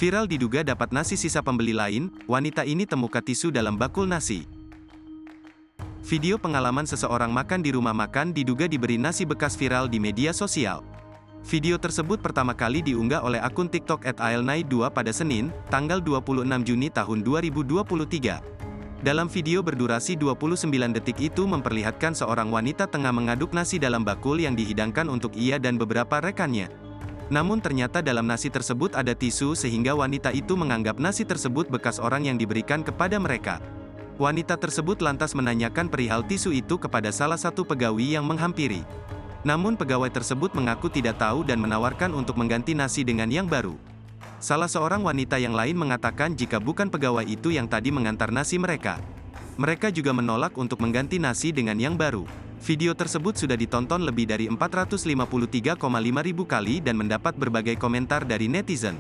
Viral diduga dapat nasi sisa pembeli lain, wanita ini temukan tisu dalam bakul nasi. Video pengalaman seseorang makan di rumah makan diduga diberi nasi bekas viral di media sosial. Video tersebut pertama kali diunggah oleh akun TikTok @ailnai2 pada Senin, tanggal 26 Juni tahun 2023. Dalam video berdurasi 29 detik itu memperlihatkan seorang wanita tengah mengaduk nasi dalam bakul yang dihidangkan untuk ia dan beberapa rekannya. Namun ternyata dalam nasi tersebut ada tisu sehingga wanita itu menganggap nasi tersebut bekas orang yang diberikan kepada mereka. Wanita tersebut lantas menanyakan perihal tisu itu kepada salah satu pegawai yang menghampiri. Namun pegawai tersebut mengaku tidak tahu dan menawarkan untuk mengganti nasi dengan yang baru. Salah seorang wanita yang lain mengatakan jika bukan pegawai itu yang tadi mengantar nasi mereka. Mereka juga menolak untuk mengganti nasi dengan yang baru. Video tersebut sudah ditonton lebih dari 453,5 ribu kali dan mendapat berbagai komentar dari netizen.